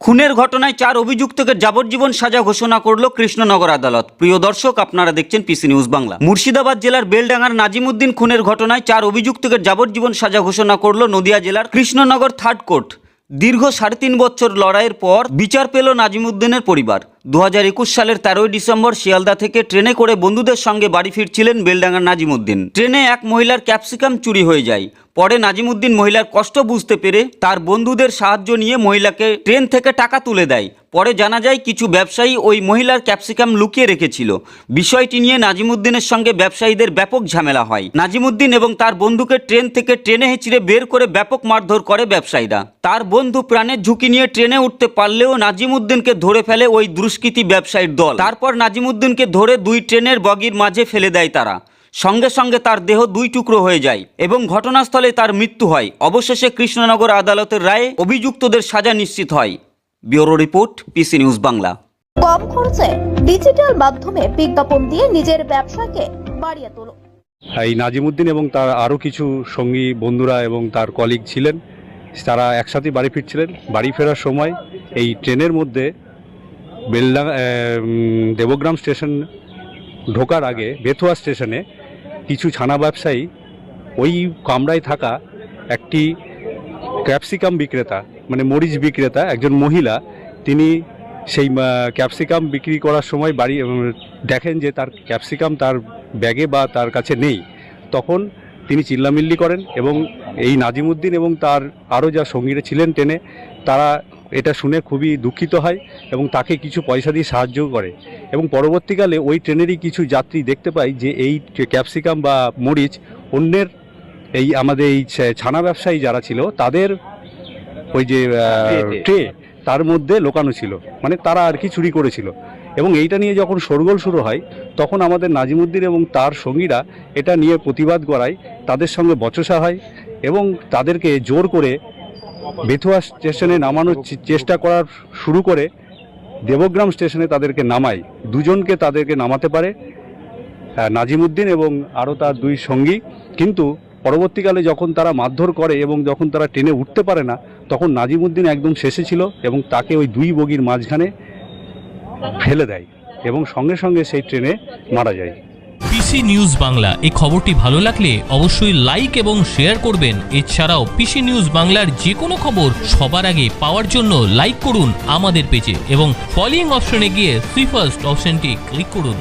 খুনের ঘটনায় 4 অভিযুক্তকে যাবজ্জীবন সাজা ঘোষণা করল কৃষ্ণনগর আদালত। প্রিয় দর্শক, আপনারা দেখছেন পিসি নিউজ বাংলা। মুর্শিদাবাদ জেলার বেলডাঙ্গার নাজিমউদ্দিন খুনের ঘটনায় 4 অভিযুক্তকে যাবজ্জীবন সাজা ঘোষণা করল নদিয়া জেলার কৃষ্ণনগর থার্ড কোর্ট। দীর্ঘ 3.5 বছর লড়াইয়ের পর বিচার পেল নাজিমউদ্দিনের পরিবার। 2021 সালের 13 ডিসেম্বর শিয়ালদা থেকে ট্রেনে করে বন্ধুদের সঙ্গে বাড়ি ফিরছিলেন বেলডাঙ্গার নাজিমউদ্দিন। ট্রেনে এক মহিলার ক্যাপসিকাম চুরি হয়ে যায়। পরে নাজিমউদ্দিন মহিলার কষ্ট বুঝতে পেরে তার বন্ধুদের সাহায্য নিয়ে মহিলাকে ট্রেন থেকে টাকা তুলে দেয়। পরে জানা যায় কিছু ব্যবসায়ী ওই মহিলার ক্যাপসিকাম লুকিয়ে রেখেছিল। বিষয়টি নিয়ে নাজিমউদ্দিনের সঙ্গে ব্যবসায়ীদের ব্যাপক ঝামেলা হয়। নাজিমউদ্দিন এবং তার বন্ধুকে ট্রেন থেকে টেনে হিঁচড়ে বের করে ব্যাপক মারধর করে ব্যবসায়ীরা। তার বন্ধু প্রাণের ঝুঁকি নিয়ে ট্রেনে উঠতে পারলেও নাজিমউদ্দিনকে ধরে ফেলে ওই দুষ্কৃতী ব্যবসায়ীর দল। তারপর নাজিমউদ্দিনকে ধরে 2 ট্রেনের বগির মাঝে ফেলে দেয় তারা। সঙ্গে সঙ্গে তার দেহ 2 টুকরো হয়ে যায় এবং ঘটনাস্থলে তার মৃত্যু হয়। অবশেষে কৃষ্ণনগর আদালতের রায়ে অভিযুক্তদের সাজা নিশ্চিত হয়। Bureau report, PC news Bangla. কম খরচে ডিজিটাল মাধ্যমে বিজ্ঞাপন দিয়ে নিজের ব্যবসাকে বাড়িয়ে তোলো। এই নাজিমউদ্দিন এবং তার আরও কিছু সঙ্গী বন্ধুরা এবং তার কলিগ ছিলেন, তারা একসাথে বাড়ি ফিরছিলেন। বাড়ি ফেরার সময় এই ট্রেনের মধ্যে বেলডাঙ্গা দেবগ্রাম স্টেশন ঢোকার আগে বেথুয়া স্টেশনে কিছু ছানা ব্যবসায়ী ওই কামরায় থাকা একটি ক্যাপসিকাম বিক্রেতা, মানে মরিচ বিক্রেতা, একজন মহিলা, তিনি সেই ক্যাপসিকাম বিক্রি করার সময় বাড়ি দেখেন যে তার ক্যাপসিকাম তার ব্যাগে বা তার কাছে নেই। তখন তিনি চিল্লামিল্লি করেন এবং এই নাজিমউদ্দিন এবং তার আরও যা সঙ্গীরা ছিলেন ট্রেনে, তারা এটা শুনে খুবই দুঃখিত হয় এবং তাকে কিছু পয়সা দিয়ে সাহায্য করে। এবং পরবর্তীকালে ওই ট্রেনেরই কিছু যাত্রী দেখতে পায় যে এই ক্যাপসিকাম বা মরিচ অন্যের, এই আমাদের এই ছানা ব্যবসায়ী যারা ছিল তাদের ওই যে ট্রে তার মধ্যে লোকানো ছিল, মানে তারা আর কি চুরি করেছিল। এবং এইটা নিয়ে যখন শোরগোল শুরু হয় তখন আমাদের নাজিমউদ্দিন এবং তার সঙ্গীরা এটা নিয়ে প্রতিবাদ করায়, তাদের সঙ্গে বচসা হয় এবং তাদেরকে জোর করে বেথুয়া স্টেশনে নামানোর চেষ্টা করার শুরু করে দেবগ্রাম স্টেশনে তাদেরকে নামায়। 2 জনকে তাদেরকে নামাতে পারে নাজিমউদ্দিন এবং আরও তার 2 সঙ্গী। কিন্তু পরবর্তীকালে যখন তারা মারধর করে এবং যখন তারা ট্রেনে উঠতে পারে না, তখন নাজিমউদ্দিন একদম শেষে ছিল এবং তাকে ওই 2 বগির মাঝখানে ফেলে দেয় এবং সঙ্গে সঙ্গে সেই ট্রেনে মারা যায়। পিসি নিউজ বাংলা, এই খবরটি ভালো লাগলে অবশ্যই লাইক এবং শেয়ার করবেন। এছাড়াও পিসি নিউজ বাংলার যে কোনো খবর সবার আগে পাওয়ার জন্য লাইক করুন আমাদের পেজে এবং ফলোইং অপশনে গিয়ে সুই ফার্স্ট অপশনটি ক্লিক করুন।